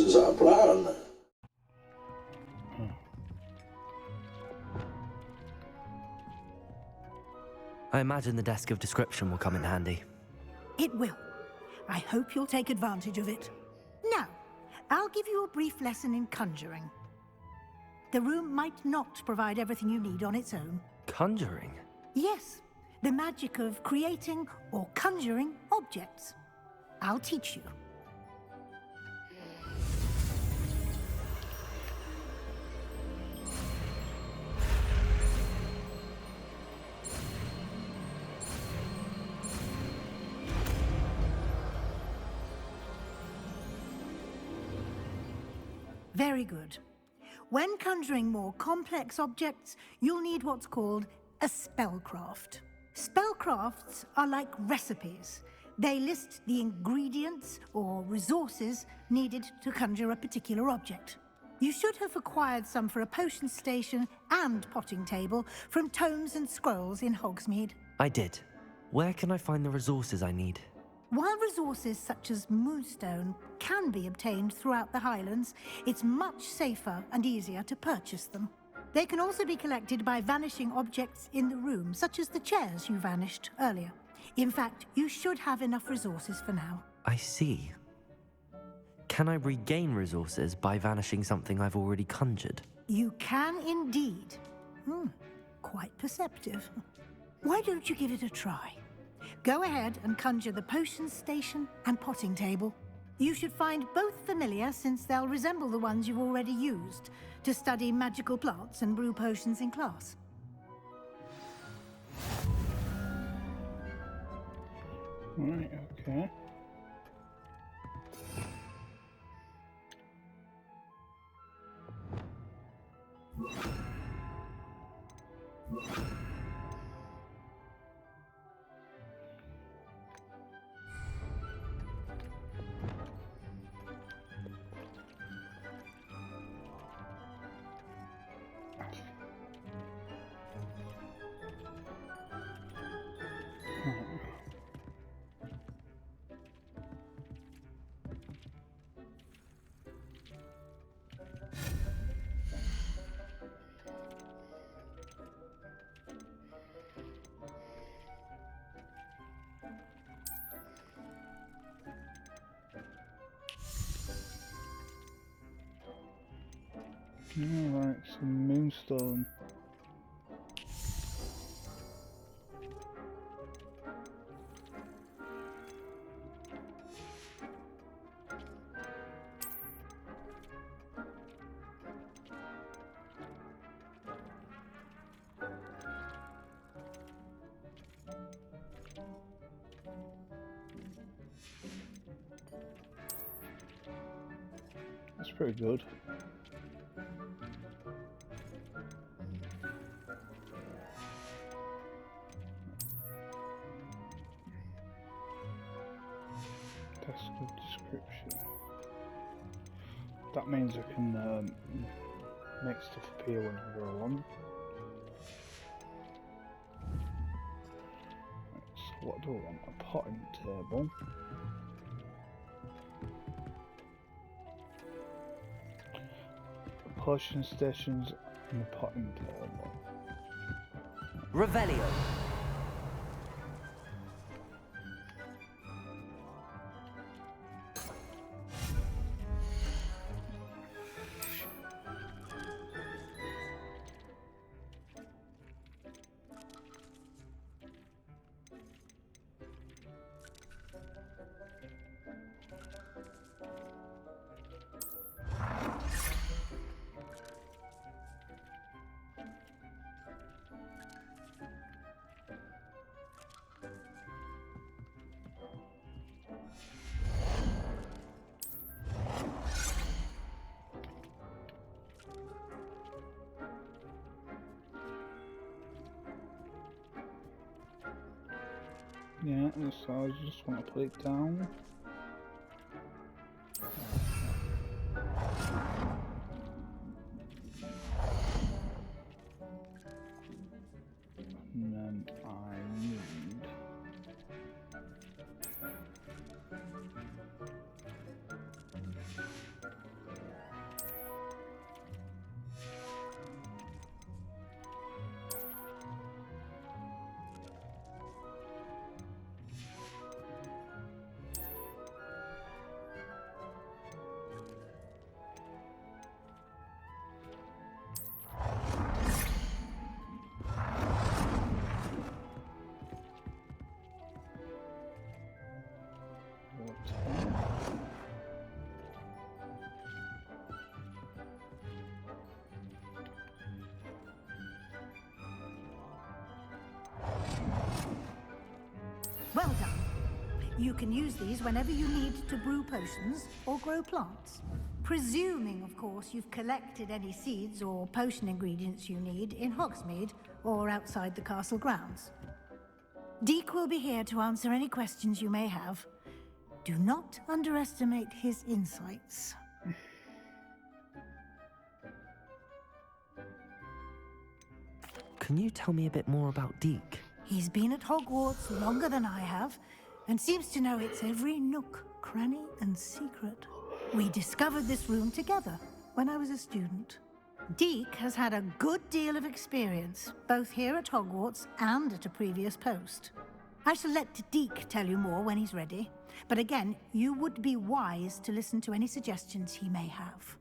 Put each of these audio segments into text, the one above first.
is our plan. I imagine the desk of description will come in handy. It will. I hope you'll take advantage of it. Now, I'll give you a brief lesson in conjuring. The room might not provide everything you need on its own. Conjuring? Yes, the magic of creating or conjuring objects. I'll teach you. Very good. When conjuring more complex objects, you'll need what's called a spellcraft. Spellcrafts are like recipes. They list the ingredients or resources needed to conjure a particular object. You should have acquired some for a potion station and potting table from tomes and scrolls in Hogsmeade. I did. Where can I find the resources I need? While resources such as moonstone can be obtained throughout the Highlands, it's much safer and easier to purchase them. They can also be collected by vanishing objects in the room, such as the chairs you vanished earlier. In fact, you should have enough resources for now. I see. Can I regain resources by vanishing something I've already conjured? You can indeed. Quite perceptive. Why don't you give it a try? Go ahead and conjure the potion station and potting table. You should find both familiar, since they'll resemble the ones you've already used to study magical plants and brew potions in class. Right, okay. Alright, some moonstone. That's pretty good. Desk of description. That means I can make stuff appear whenever I want. Right, so what do I want? A potting table. Potion stations and the potting table. Revelio. Yeah, so I just want to put it down. And then I need Well done. You can use these whenever you need to brew potions or grow plants. Presuming, of course, you've collected any seeds or potion ingredients you need in Hogsmeade or outside the castle grounds. Deek will be here to answer any questions you may have. Do not underestimate his insights. Can you tell me a bit more about Deke? He's been at Hogwarts longer than I have, and seems to know its every nook, cranny, and secret. We discovered this room together when I was a student. Deke has had a good deal of experience, both here at Hogwarts and at a previous post. I shall let Deke tell you more when he's ready, but again, you would be wise to listen to any suggestions he may have.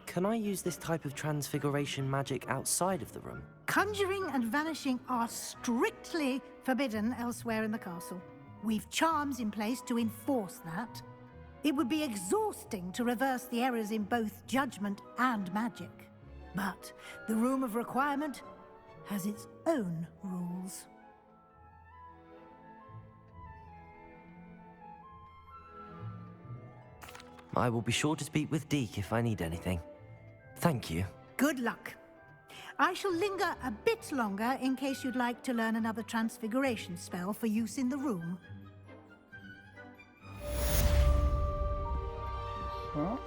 Can I use this type of transfiguration magic outside of the room? Conjuring and vanishing are strictly forbidden elsewhere in the castle. We've charms in place to enforce that. It would be exhausting to reverse the errors in both judgment and magic. But the Room of Requirement has its own rules. I will be sure to speak with Deke if I need anything. Thank you. Good luck. I shall linger a bit longer in case you'd like to learn another transfiguration spell for use in the room. Huh?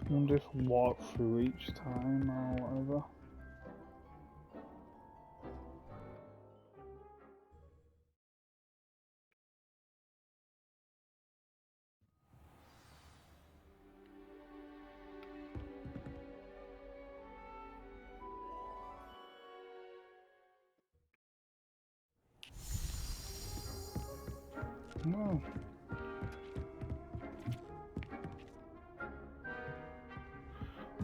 I wonder if I walk through each time or whatever. No.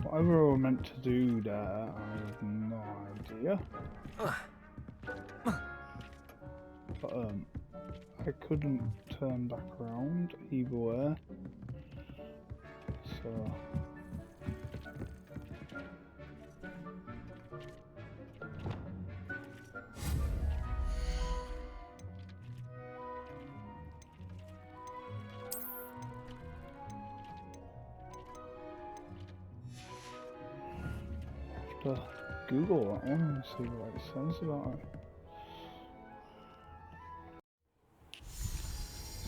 Whatever we're meant to do there, I have no idea. But I couldn't turn back around either way. So I have to Google that one and see what it says about it.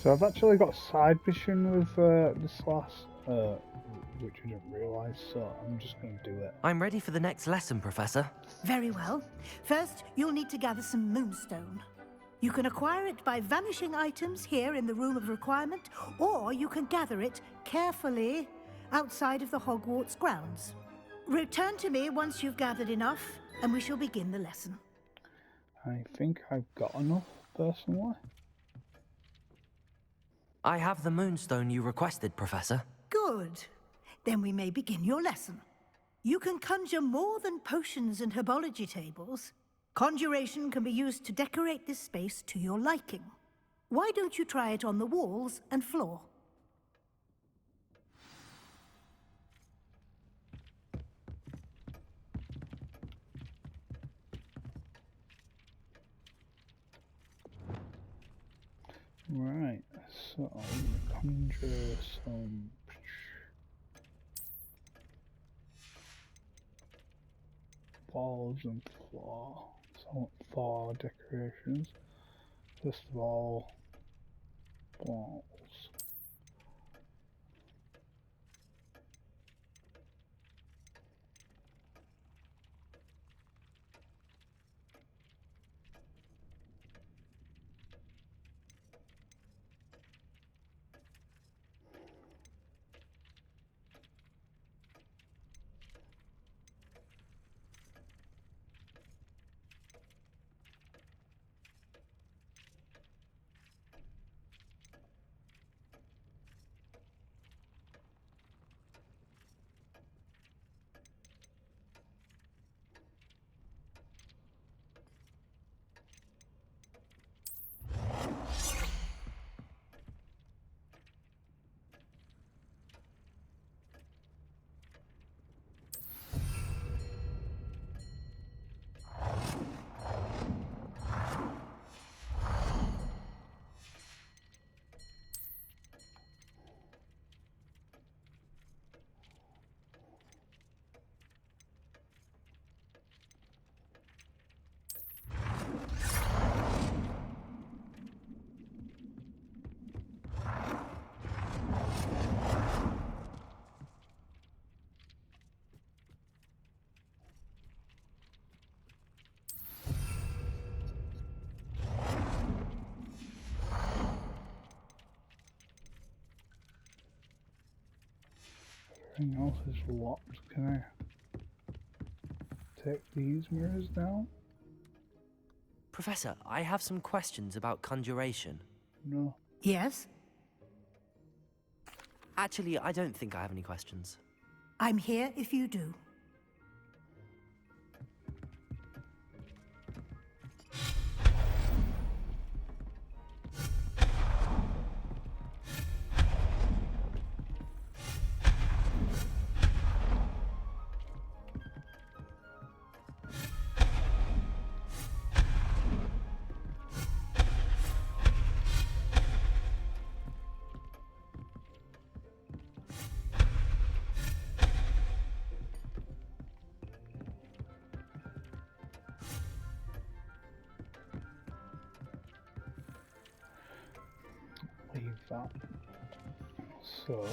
So I've actually got side mission with this last, which I didn't realise, so I'm just going to do it. I'm ready for the next lesson, Professor. Very well. First, you'll need to gather some moonstone. You can acquire it by vanishing items here in the Room of Requirement, or you can gather it carefully outside of the Hogwarts grounds. Return to me once you've gathered enough, and we shall begin the lesson. I think I've got enough, personally. I have the moonstone you requested, Professor. Good. Then we may begin your lesson. You can conjure more than potions and herbology tables. Conjuration can be used to decorate this space to your liking. Why don't you try it on the walls and floor? Right, so conjure some walls and floor. So floor decorations. First of all, walls. Everything else is locked. Can I take these mirrors down? Professor, I have some questions about conjuration. No. Yes? Actually, I don't think I have any questions. I'm here if you do. Leave that. So.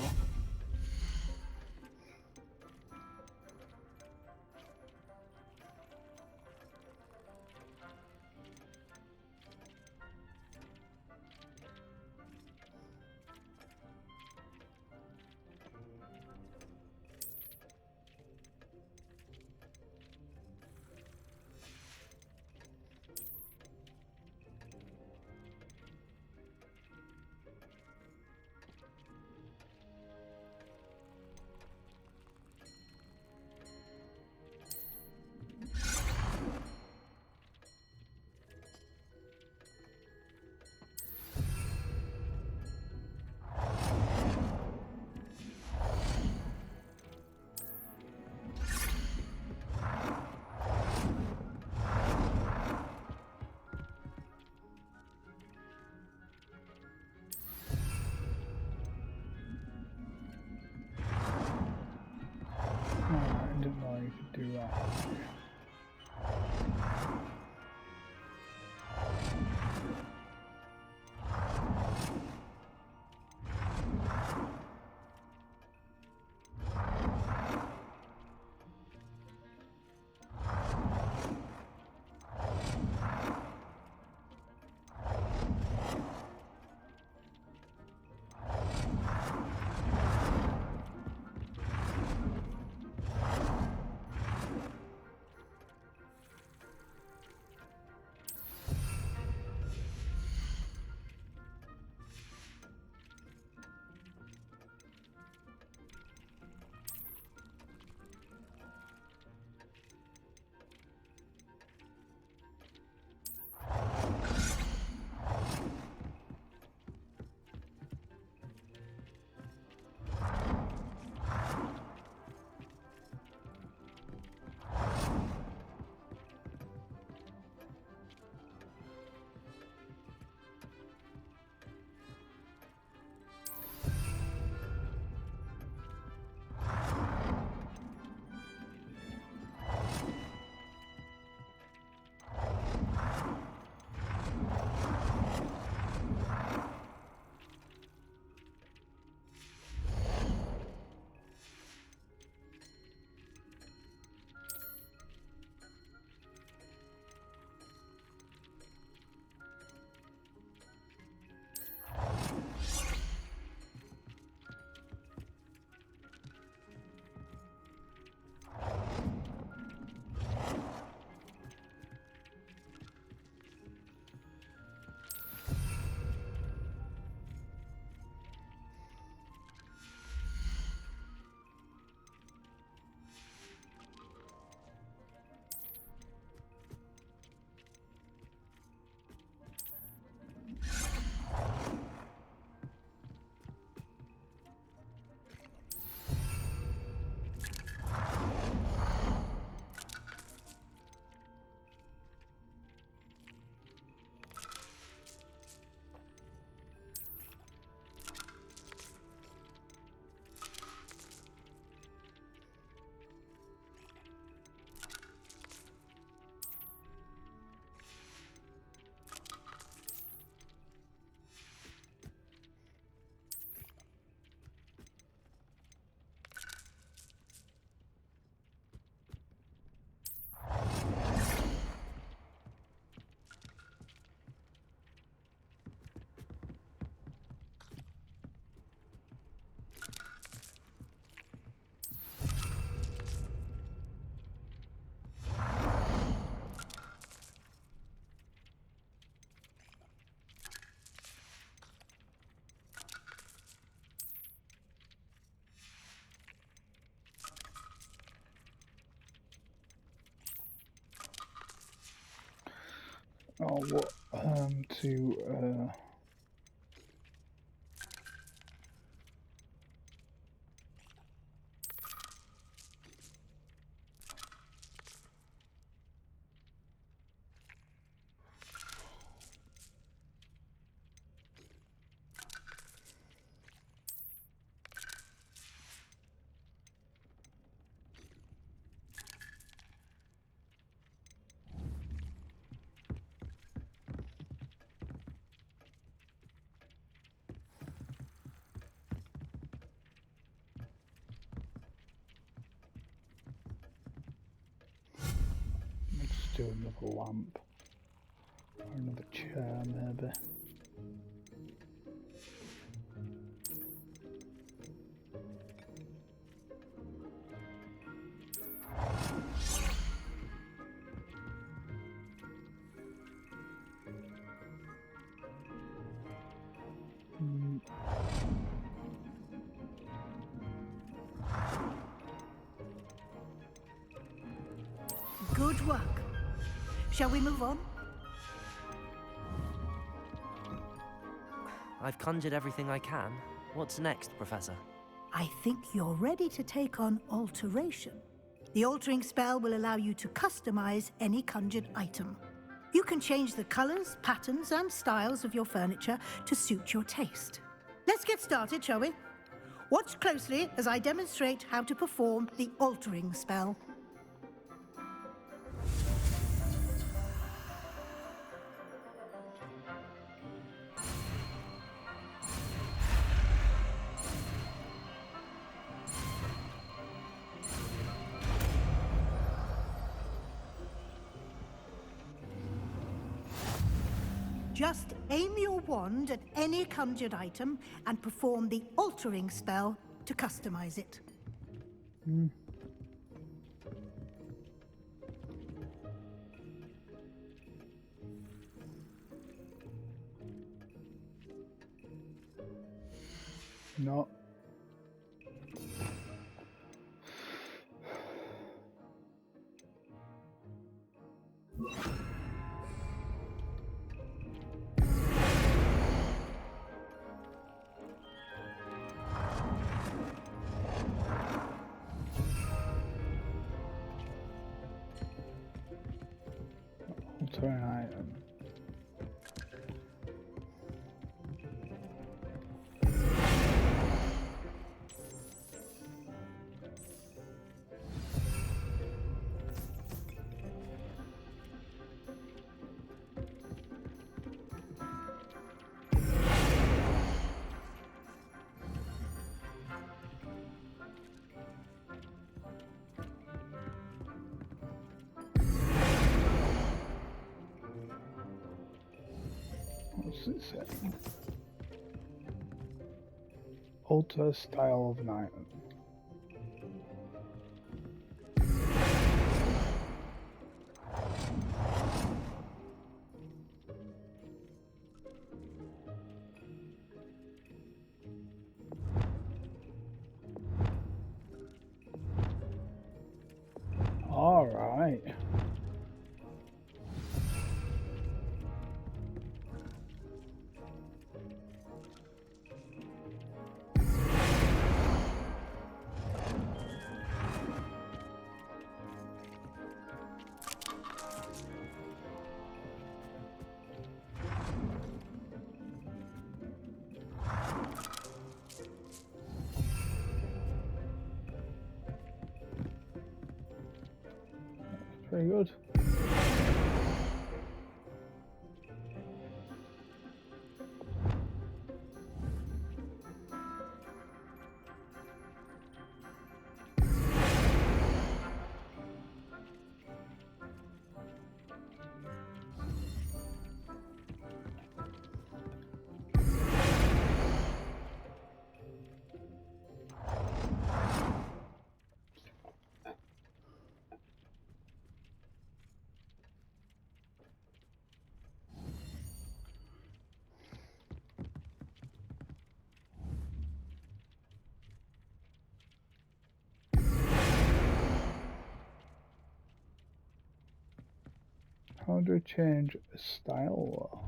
Oh, what? To let's do another lamp or another chair, maybe. Good work. Shall we move on? I've conjured everything I can. What's next, Professor? I think you're ready to take on alteration. The altering spell will allow you to customize any conjured item. You can change the colors, patterns, and styles of your furniture to suit your taste. Let's get started, shall we? Watch closely as I demonstrate how to perform the altering spell. Just aim your wand at any conjured item and perform the altering spell to customize it. No. Altering item. What's it saying? Alter style of an item. All right. Very good. How do I change a style?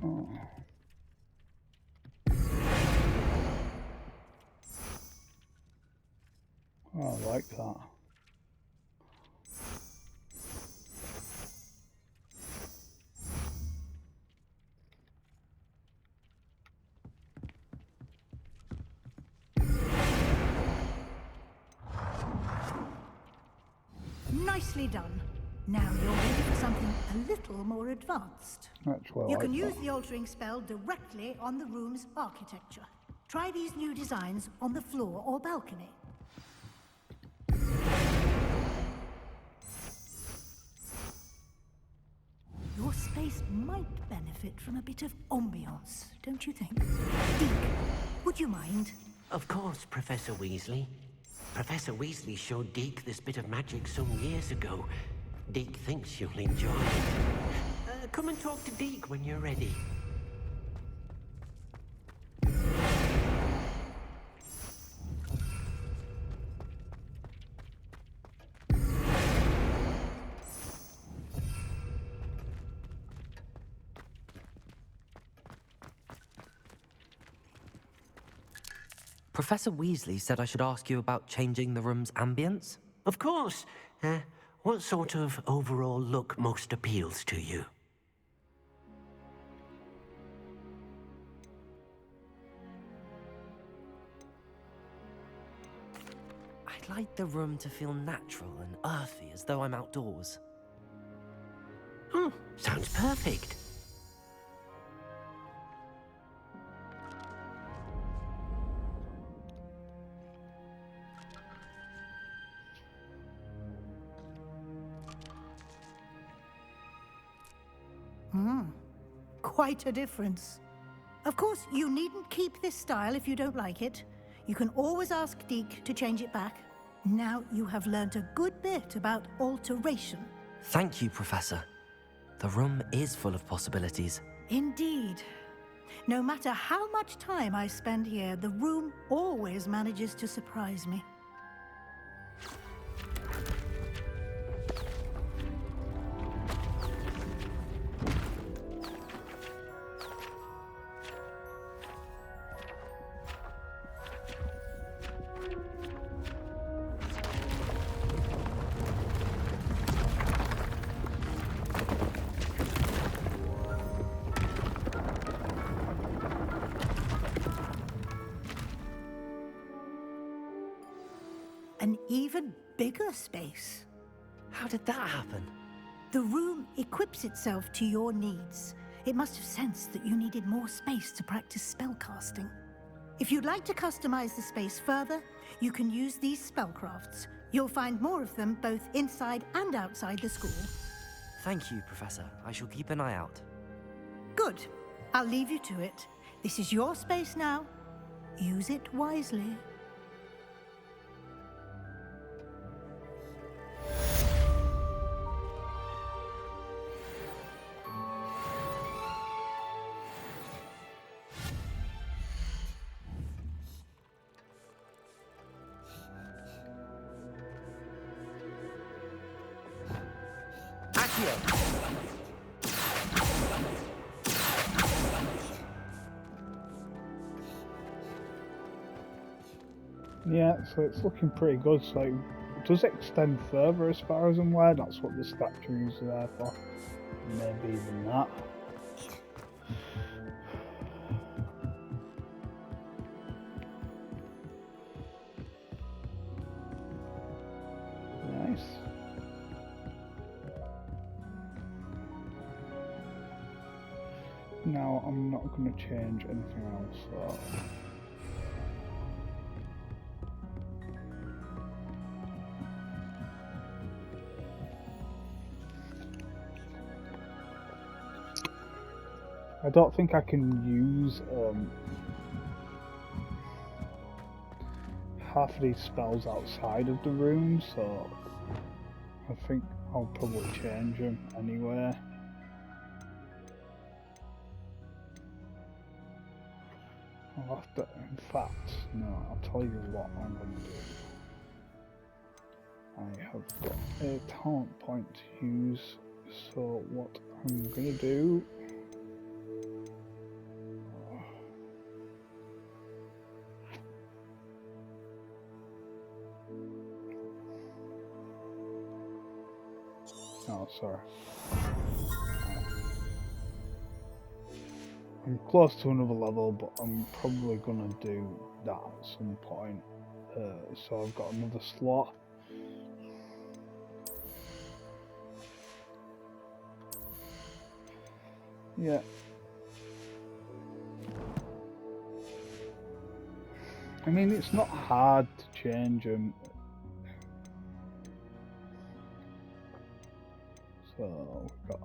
Oh. Oh, I like that. Nicely done. Now you're ready for something a little more advanced. Actually, I You like can use that. the altering spell directly on the room's architecture. Try these new designs on the floor or balcony. Your space might benefit from a bit of ambiance, don't you think? Deke, would you mind? Of course, Professor Weasley. Professor Weasley showed Deke this bit of magic some years ago. Deke thinks you'll enjoy it. Come and talk to Deke when you're ready. Professor Weasley said I should ask you about changing the room's ambience? Of course. What sort of overall look most appeals to you? I'd like the room to feel natural and earthy, as though I'm outdoors. Oh, sounds perfect. Quite a difference. Of course, you needn't keep this style if you don't like it. You can always ask Deke to change it back. Now you have learnt a good bit about alteration. Thank you, Professor. The room is full of possibilities. Indeed. No matter how much time I spend here, the room always manages to surprise me. An even bigger space. How did that happen? The room equips itself to your needs. It must have sensed that you needed more space to practice spellcasting. If you'd like to customize the space further, you can use these spellcrafts. You'll find more of them both inside and outside the school. Thank you, Professor. I shall keep an eye out. Good. I'll leave you to it. This is your space now. Use it wisely. Yeah, so it's looking pretty good. So it does extend further as far as I'm aware. That's what the statue is there for. Maybe even that. Nice. Now I'm not going to change anything else. So. I don't think I can use half of these spells outside of the room, so I think I'll probably change them anyway. I'll have to, in fact, no, I'll tell you what I'm going to do. I have got a talent point to use, so what I'm going to do... Oh, sorry. I'm close to another level, but I'm probably gonna do that at some point. So I've got another slot. Yeah. I mean, it's not hard to change them. So we've got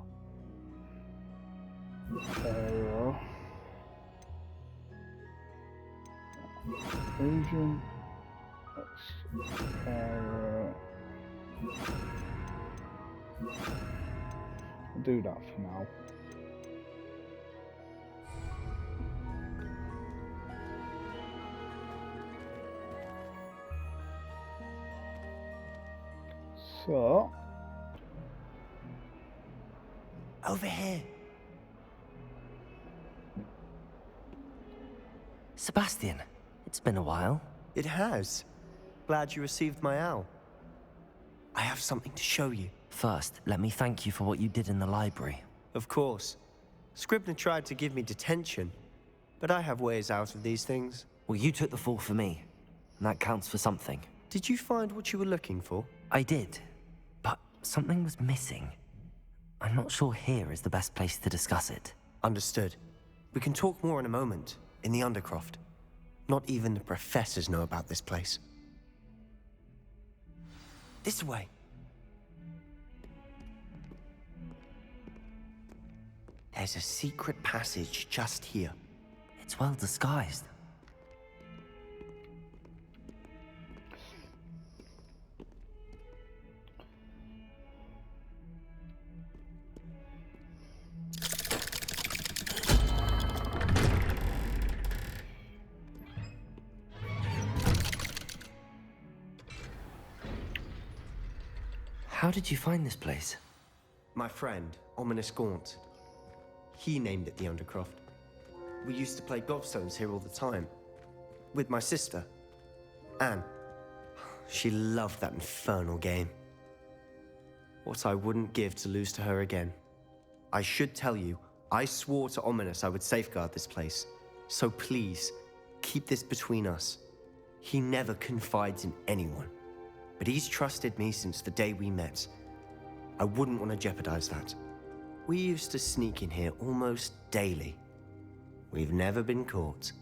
Pharaoh, Asian, that's Pharaoh. I'll do that for now. So Over here. Sebastian, it's been a while. It has. Glad you received my owl. I have something to show you. First, let me thank you for what you did in the library. Of course. Scribner tried to give me detention, but I have ways out of these things. Well, you took the fall for me, and that counts for something. Did you find what you were looking for? I did, but something was missing. I'm not sure here is the best place to discuss it. Understood. We can talk more in a moment, in the Undercroft. Not even the professors know about this place. This way. There's a secret passage just here. It's well disguised. How did you find this place? My friend, Ominous Gaunt. He named it the Undercroft. We used to play gobstones here all the time. With my sister, Anne. She loved that infernal game. What I wouldn't give to lose to her again. I should tell you, I swore to Ominous I would safeguard this place. So please, keep this between us. He never confides in anyone. But he's trusted me since the day we met. I wouldn't want to jeopardize that. We used to sneak in here almost daily. We've never been caught.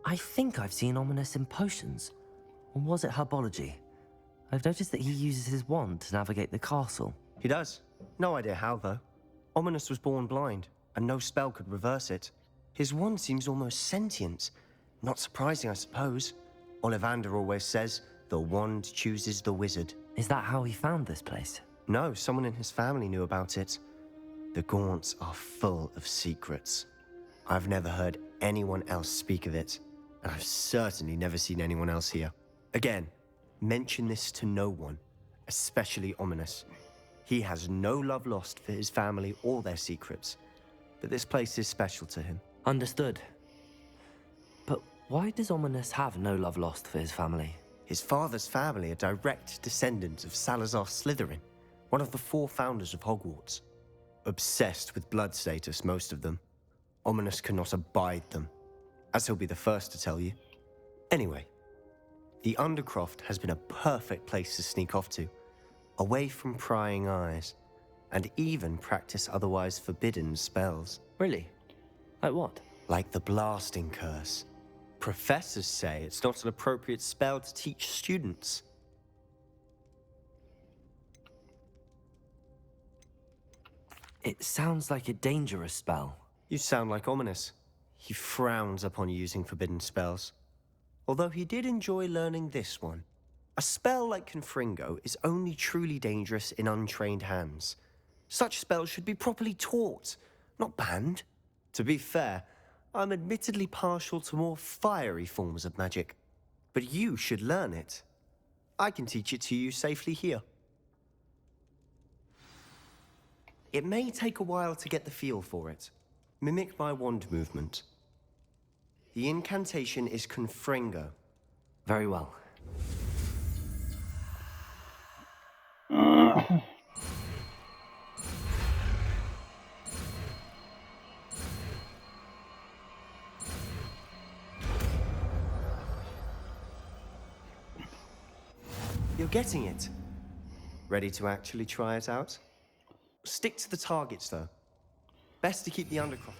I think I've seen Ominous in potions. Or was it herbology? I've noticed that he uses his wand to navigate the castle. He does. No idea how, though. Ominous was born blind, and no spell could reverse it. His wand seems almost sentient. Not surprising, I suppose. Ollivander always says, the wand chooses the wizard. Is that how he found this place? No, someone in his family knew about it. The Gaunts are full of secrets. I've never heard anyone else speak of it, and I've certainly never seen anyone else here. Again, mention this to no one, especially Ominous. He has no love lost for his family or their secrets, but this place is special to him. Understood. But why does Ominous have no love lost for his family? His father's family are direct descendants of Salazar Slytherin, one of the 4 founders of Hogwarts. Obsessed with blood status, most of them. Ominous cannot abide them, as he'll be the first to tell you. Anyway, the Undercroft has been a perfect place to sneak off to, away from prying eyes, and even practice otherwise forbidden spells. Really? Like what? Like the blasting curse. Professors say it's not an appropriate spell to teach students. It sounds like a dangerous spell. You sound like Ominous. He frowns upon using forbidden spells. Although he did enjoy learning this one. A spell like Confringo is only truly dangerous in untrained hands. Such spells should be properly taught, not banned. To be fair, I'm admittedly partial to more fiery forms of magic, but you should learn it. I can teach it to you safely here. It may take a while to get the feel for it. Mimic my wand movement. The incantation is Confringo. Very well. You're getting it. Ready to actually try it out? Stick to the targets, though. Best to keep the undercroft.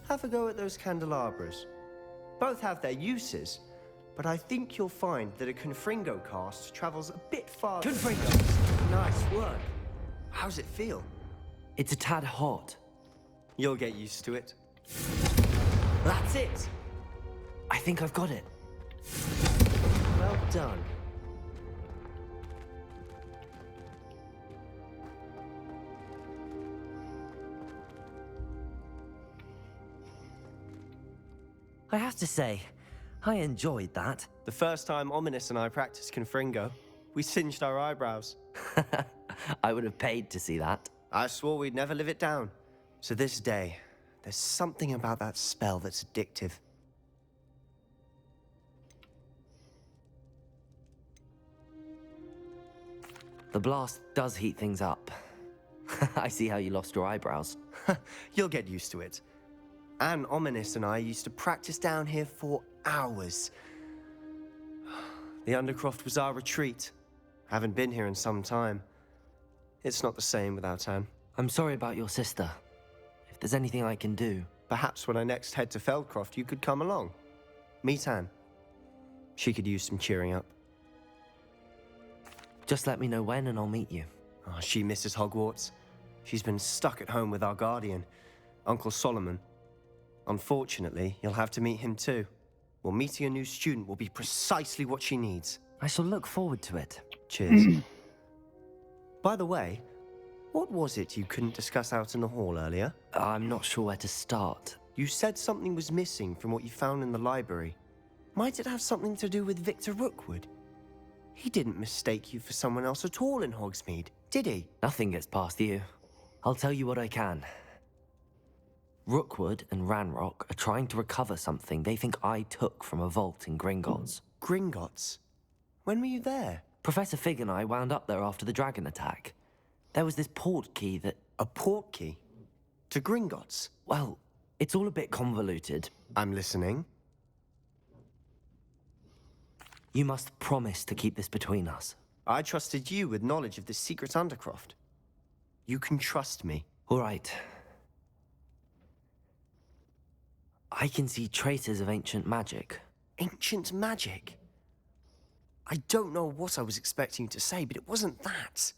Have a go at those candelabras. Both have their uses, but I think you'll find that a Confringo cast travels a bit farther. Confringo! Nice work. How's it feel? It's a tad hot. You'll get used to it. That's it! I think I've got it. Well done. I have to say, I enjoyed that. The first time Ominous and I practiced Confringo, we singed our eyebrows. I would have paid to see that. I swore we'd never live it down. To this day, there's something about that spell that's addictive. The blast does heat things up. I see how you lost your eyebrows. You'll get used to it. Anne, Ominous, and I used to practice down here for hours. The Undercroft was our retreat. Haven't been here in some time. It's not the same without Anne. I'm sorry about your sister. If there's anything I can do... Perhaps when I next head to Feldcroft, you could come along. Meet Anne. She could use some cheering up. Just let me know when and I'll meet you. Oh, she misses Hogwarts. She's been stuck at home with our guardian, Uncle Solomon. Unfortunately, you'll have to meet him too. Well, meeting a new student will be precisely what she needs. I shall look forward to it. Cheers. By the way, what was it you couldn't discuss out in the hall earlier? I'm not sure where to start. You said something was missing from what you found in the library. Might it have something to do with Victor Rookwood? He didn't mistake you for someone else at all in Hogsmeade, did he? Nothing gets past you. I'll tell you what I can. Rookwood and Ranrock are trying to recover something they think I took from a vault in Gringotts. Gringotts? When were you there? Professor Fig and I wound up there after the dragon attack. There was this port key that... A port key? To Gringotts? Well, it's all a bit convoluted. I'm listening. You must promise to keep this between us. I trusted you with knowledge of this secret Undercroft. You can trust me. All right. I can see traces of ancient magic. Ancient magic? I don't know what I was expecting you to say, but it wasn't that.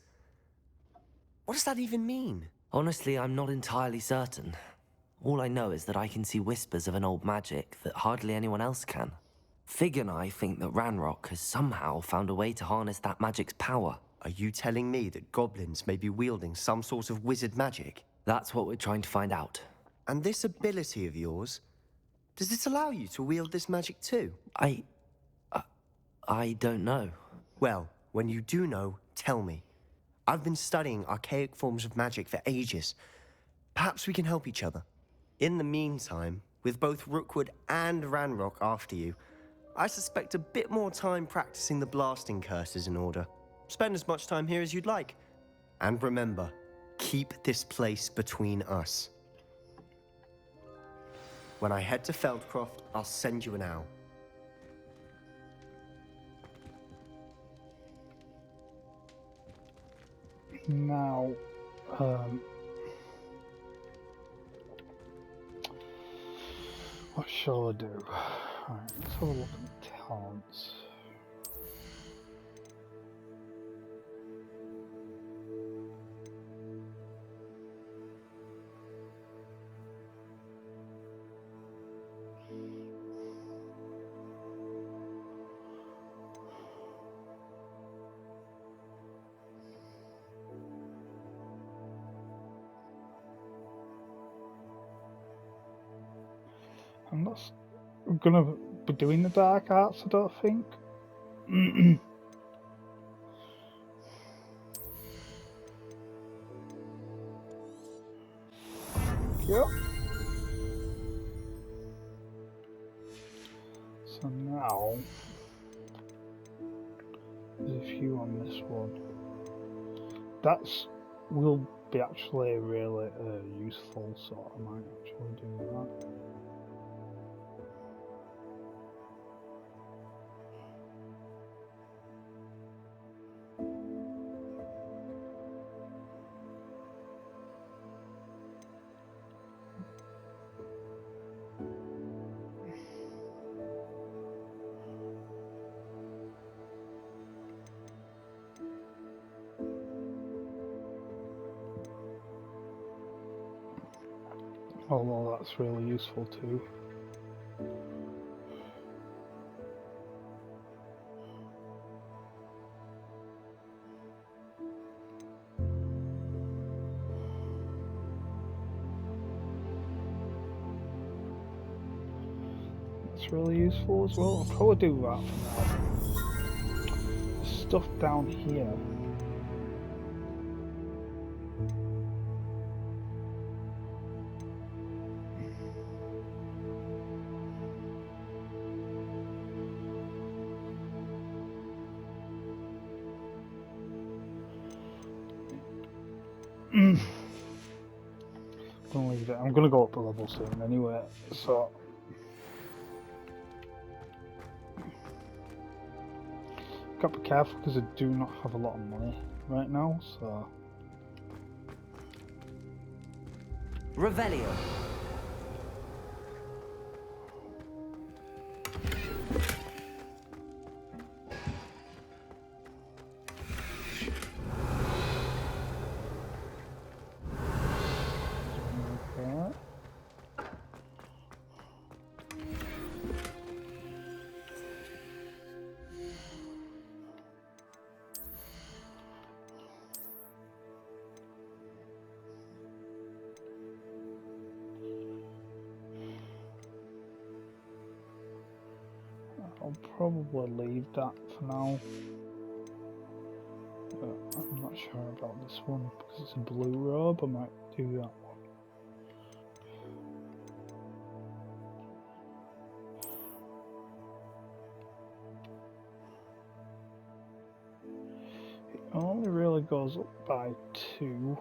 What does that even mean? Honestly, I'm not entirely certain. All I know is that I can see whispers of an old magic that hardly anyone else can. Fig and I think that Ranrock has somehow found a way to harness that magic's power. Are you telling me that goblins may be wielding some sort of wizard magic? That's what we're trying to find out. And this ability of yours, does it allow you to wield this magic too? I don't know. Well, when you do know, tell me. I've been studying archaic forms of magic for ages. Perhaps we can help each other. In the meantime, with both Rookwood and Ranrock after you, I suspect a bit more time practicing the blasting curse is in order. Spend as much time here as you'd like. And remember, keep this place between us. When I head to Feldcroft, I'll send you an owl. Now, What shall I do? Right, let's have a look at the talents. I'm not gonna be doing the dark arts, I don't think. Yep. So now, there's a few on this one. That's will be actually really useful, so I might actually do that. Although that's really useful too. It's really useful as well. I'll probably do that for now. There's stuff down here. Gonna leave it. I'm gonna go up a level soon anyway, so gotta be careful because I do not have a lot of money right now, so Revelio. okay. I'll probably leave that for now. But I'm not sure about this one because it's a blue robe. I might do that one. It only really goes up by 2.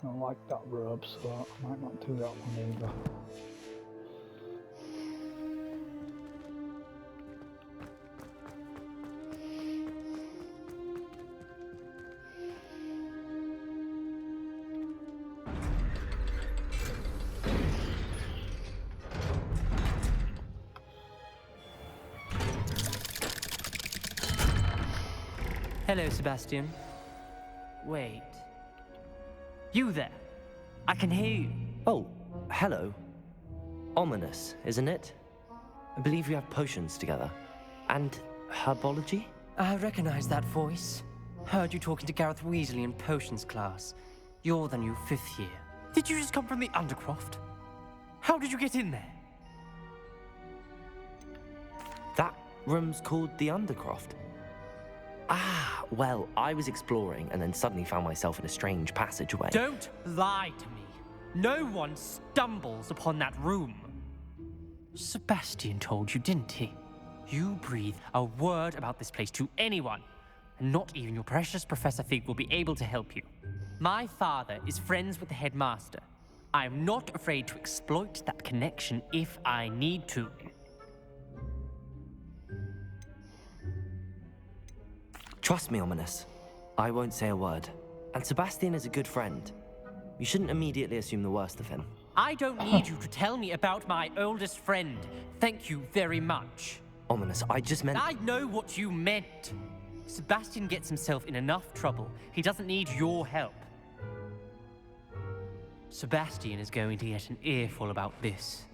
I like that robe, so I might not do that one either. Hello, Sebastian. Wait. You there? I can hear you. Oh, hello. Ominous, isn't it? I believe we have potions together. And herbology? I recognize that voice. Heard you talking to Gareth Weasley in potions class. You're the new 5th year. Did you just come from the Undercroft? How did you get in there? That room's called the Undercroft. Ah, well, I was exploring and then suddenly found myself in a strange passageway. Don't lie to me. No one stumbles upon that room. Sebastian told you, didn't he? You breathe a word about this place to anyone, and not even your precious Professor Fig will be able to help you. My father is friends with the headmaster. I am not afraid to exploit that connection if I need to. Trust me, Ominous. I won't say a word. And Sebastian is a good friend. You shouldn't immediately assume the worst of him. I don't need you to tell me about my oldest friend. Thank you very much. Ominous, I just meant... I know what you meant. Sebastian gets himself in enough trouble. He doesn't need your help. Sebastian is going to get an earful about this.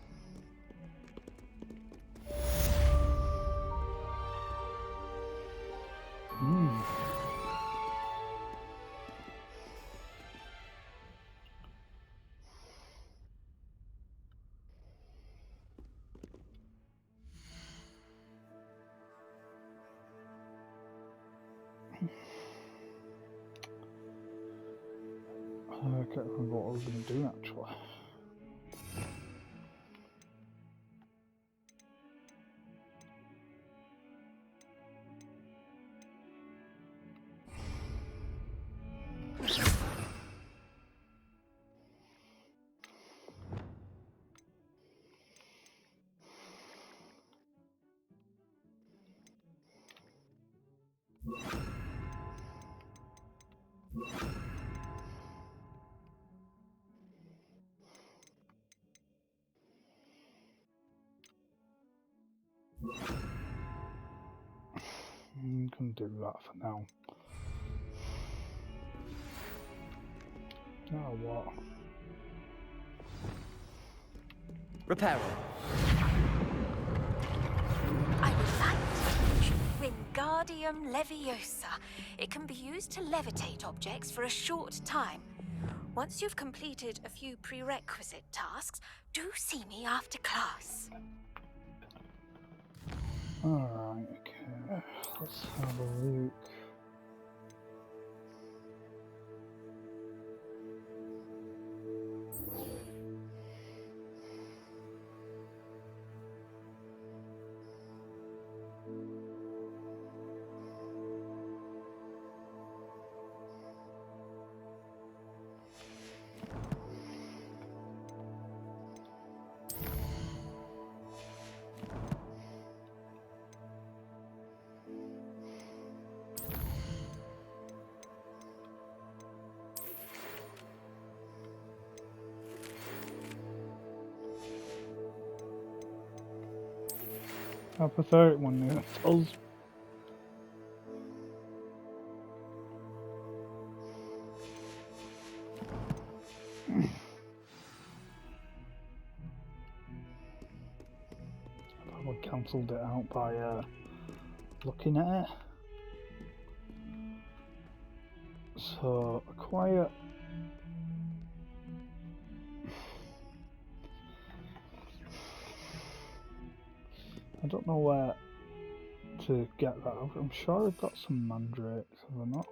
I can't remember what I was going to do actually. I'm going to do that for now. Now what? Reparo. I would like to teach you Wingardium Leviosa. It can be used to levitate objects for a short time. Once you've completed a few prerequisite tasks, do see me after class. Alright, okay. Let's have a look. How pathetic when it tells. I probably cancelled it out by looking at it. So acquire. I don't know where to get that. I'm sure I've got some mandrakes, have I not?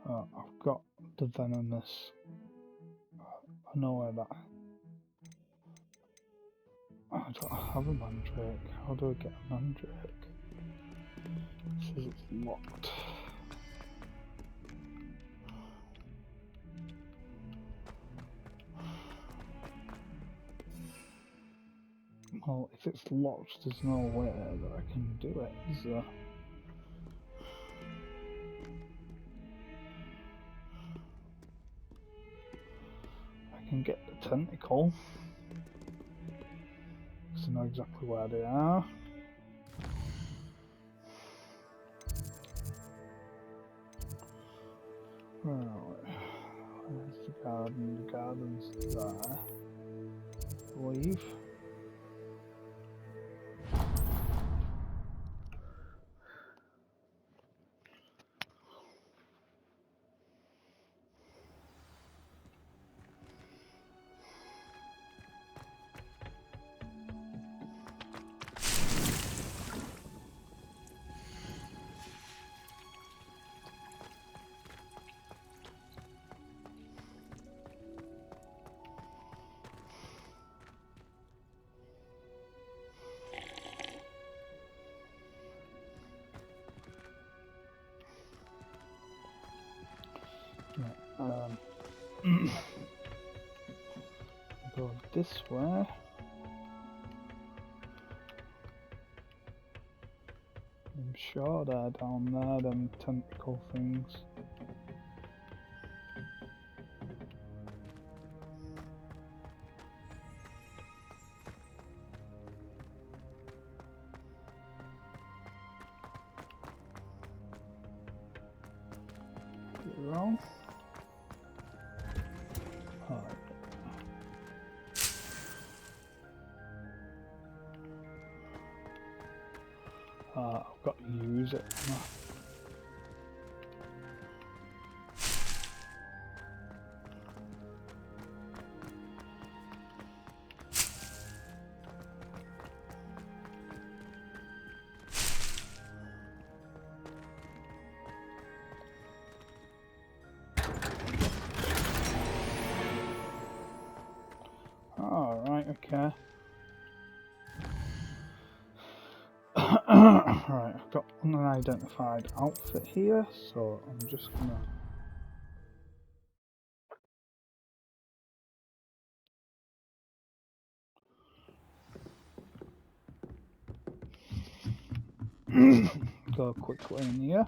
I've got the venomous. I know where that. I don't have a mandrake. How do I get a mandrake? It says it's locked. Well, if it's locked, there's no way that I can do it, is there? I can get the tentacle, because I know exactly where they are. Right, where's the garden? The garden's there, I believe. Go this way. I'm sure they're down there, them tentacle things. wrong. Alright. I've got to use it. Alright, okay. Right, I've got an unidentified outfit here, so I'm just gonna go quickly in here.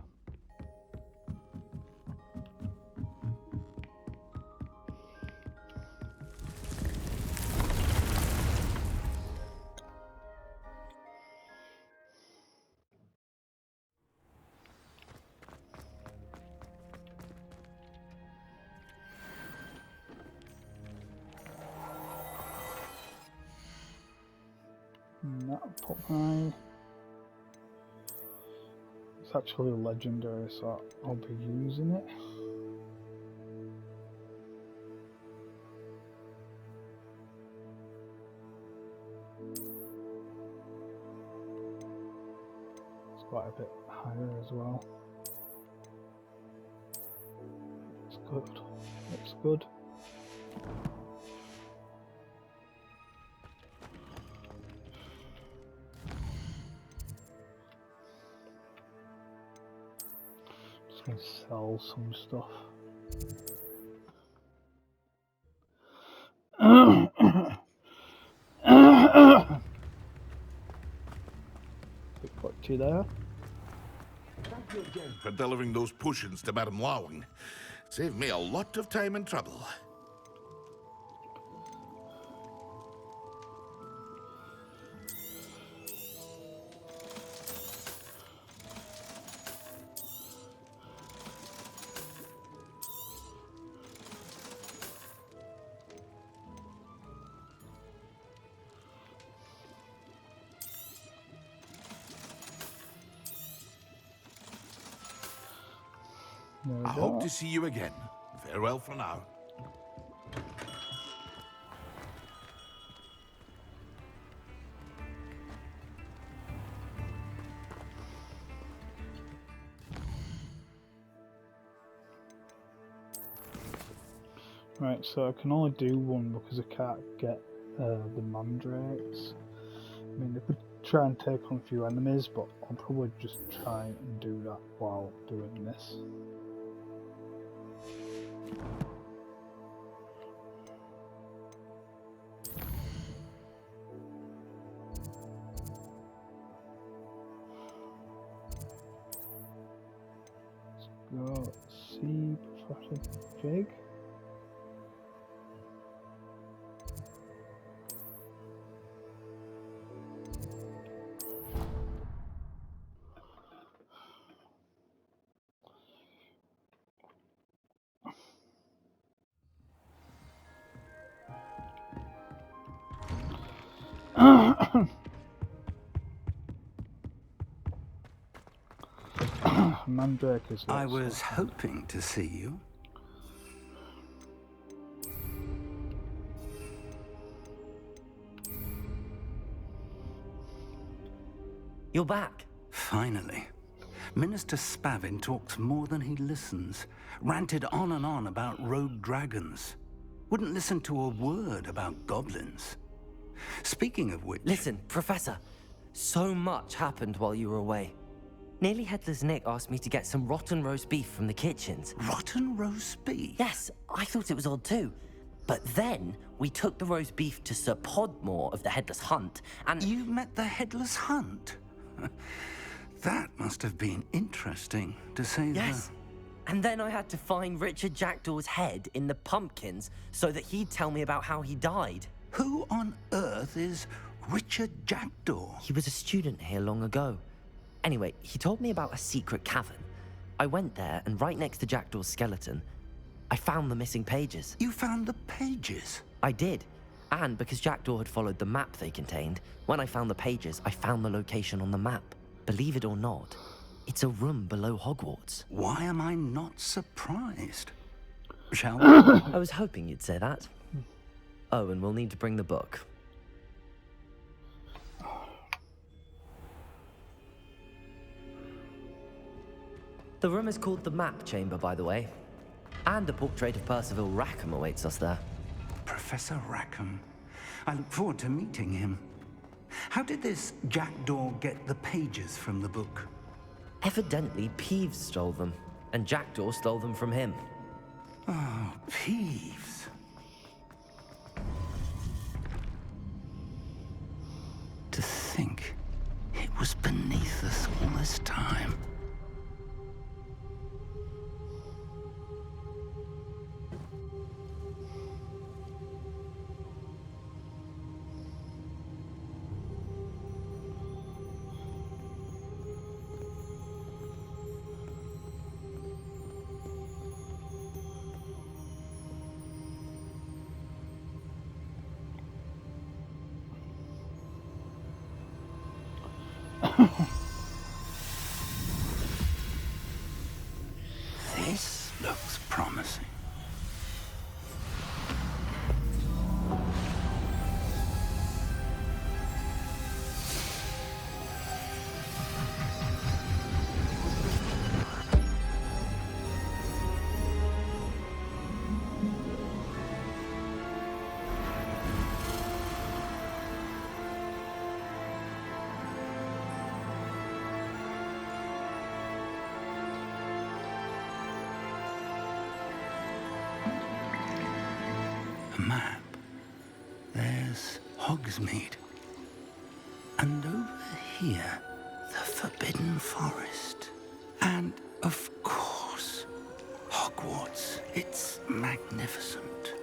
And that'll put my... It's actually legendary, so I'll be using it. It's quite a bit higher as well. It's good. It's good. Just gonna sell some stuff. Put you there. Thank you again for delivering those potions to Madame Lawing. Saved me a lot of time and trouble. There we I go. hope to see you again. Farewell for now. Right, so I can only do one because I can't get the mandrakes. I mean, I could try and take on a few enemies, but I'll probably just try and do that while doing this. Let's go see Professor Jig. Mandrake is I was hoping to see you. You're back. Finally. Minister Spavin talks more than he listens. Ranted on and on about rogue dragons. Wouldn't listen to a word about goblins. Speaking of which... Listen, Professor. So much happened while you were away. Nearly Headless Nick asked me to get some rotten roast beef from the kitchens. Rotten roast beef? Yes, I thought it was odd too. But then we took the roast beef to Sir Podmore of the Headless Hunt, and... You met the Headless Hunt? That must have been interesting, to say the... Yes. And then I had to find Richard Jackdaw's head in the pumpkins so that he'd tell me about how he died. Who on earth is Richard Jackdaw? He was a student here long ago. Anyway, he told me about a secret cavern. I went there, and right next to Jackdaw's skeleton, I found the missing pages. You found the pages? I did. And because Jackdaw had followed the map they contained, when I found the pages, I found the location on the map. Believe it or not, it's a room below Hogwarts. Why am I not surprised? Shall we? I was hoping you'd say that. Oh, and we'll need to bring the book. The room is called the Map Chamber, by the way. And a portrait of Percival Rackham awaits us there. Professor Rackham. I look forward to meeting him. How did this Jackdaw get the pages from the book? Evidently, Peeves stole them, and Jackdaw stole them from him. Oh, Peeves. To think it was beneath us all this time. This looks promising. Map. There's Hogsmeade. And over here, the Forbidden Forest. And, of course, Hogwarts. It's magnificent.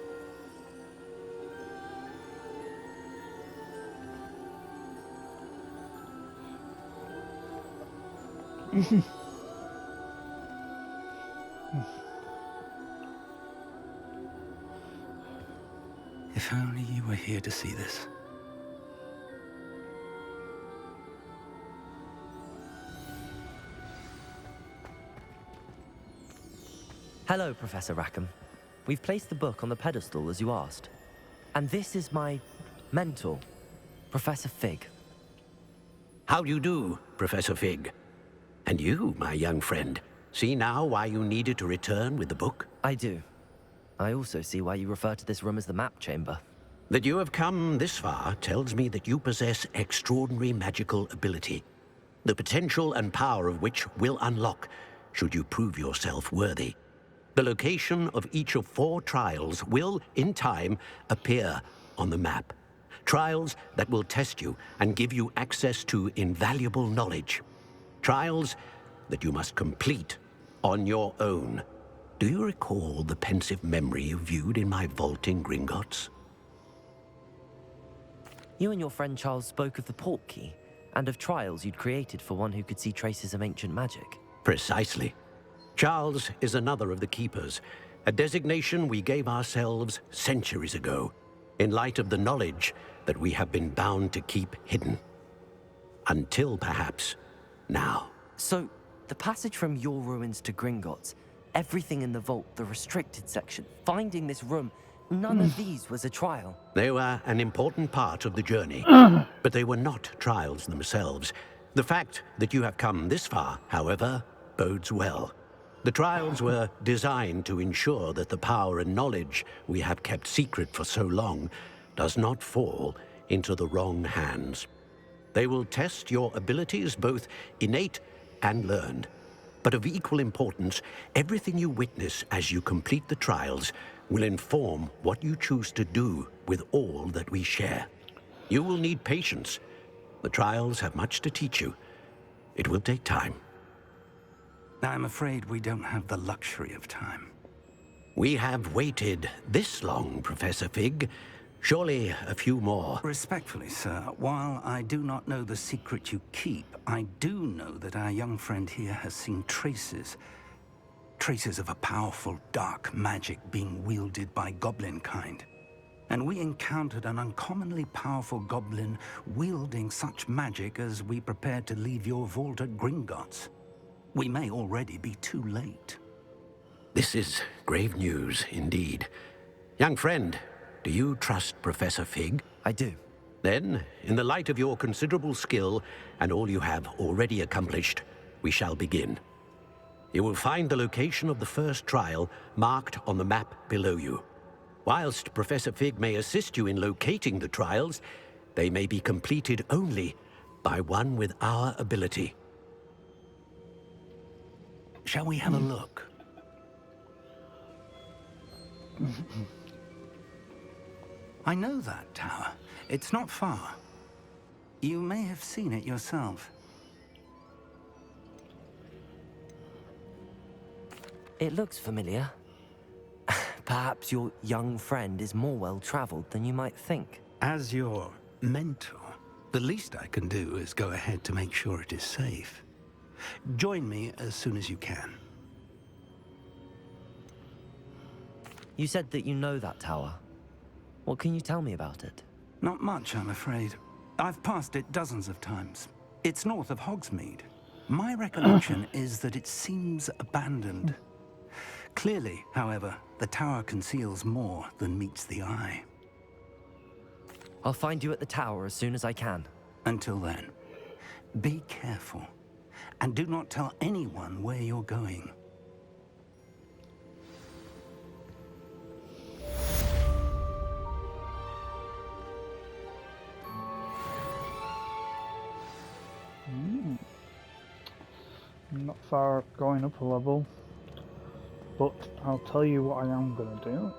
If only you were here to see this. Hello, Professor Rackham. We've placed the book on the pedestal, as you asked. And this is my mentor, Professor Fig. How do you do, Professor Fig? And you, my young friend, see now why you needed to return with the book? I do. I also see why you refer to this room as the Map Chamber. That you have come this far tells me that you possess extraordinary magical ability, the potential and power of which will unlock should you prove yourself worthy. The location of each of 4 trials will, in time, appear on the map. Trials that will test you and give you access to invaluable knowledge. Trials that you must complete on your own. Do you recall the pensive memory you viewed in my vault in Gringotts? You and your friend Charles spoke of the Portkey, and of trials you'd created for one who could see traces of ancient magic. Precisely. Charles is another of the Keepers, a designation we gave ourselves centuries ago, in light of the knowledge that we have been bound to keep hidden. Until, perhaps, now. So, the passage from your ruins to Gringotts, everything in the vault, the restricted section, finding this room, none of these was a trial. They were an important part of the journey, but they were not trials themselves. The fact that you have come this far, however, bodes well. The trials were designed to ensure that the power and knowledge we have kept secret for so long does not fall into the wrong hands. They will test your abilities, both innate and learned. But of equal importance, everything you witness as you complete the trials will inform what you choose to do with all that we share. You will need patience. The trials have much to teach you. It will take time. I'm afraid we don't have the luxury of time. We have waited this long, Professor Fig. Surely a few more. Respectfully, sir, while I do not know the secret you keep, I do know that our young friend here has seen traces traces of a powerful dark magic being wielded by goblin kind. And we encountered an uncommonly powerful goblin wielding such magic as we prepared to leave your vault at Gringotts. We may already be too late. This is grave news indeed. Young friend, do you trust Professor Fig? I do. Then, in the light of your considerable skill and all you have already accomplished, we shall begin. You will find the location of the first trial marked on the map below you. Whilst Professor Fig may assist you in locating the trials, they may be completed only by one with our ability. Shall we have a look? I know that tower. It's not far. You may have seen it yourself. It looks familiar. Perhaps your young friend is more well-traveled than you might think. As your mentor, the least I can do is go ahead to make sure it is safe. Join me as soon as you can. You said that you know that tower. What can you tell me about it? Not much, I'm afraid. I've passed it dozens of times. It's north of Hogsmeade. My recollection is that it seems abandoned. Clearly, however, the tower conceals more than meets the eye. I'll find you at the tower as soon as I can. Until then, be careful, and do not tell anyone where you're going. Not far going up a level, but I'll tell you what I am going to do.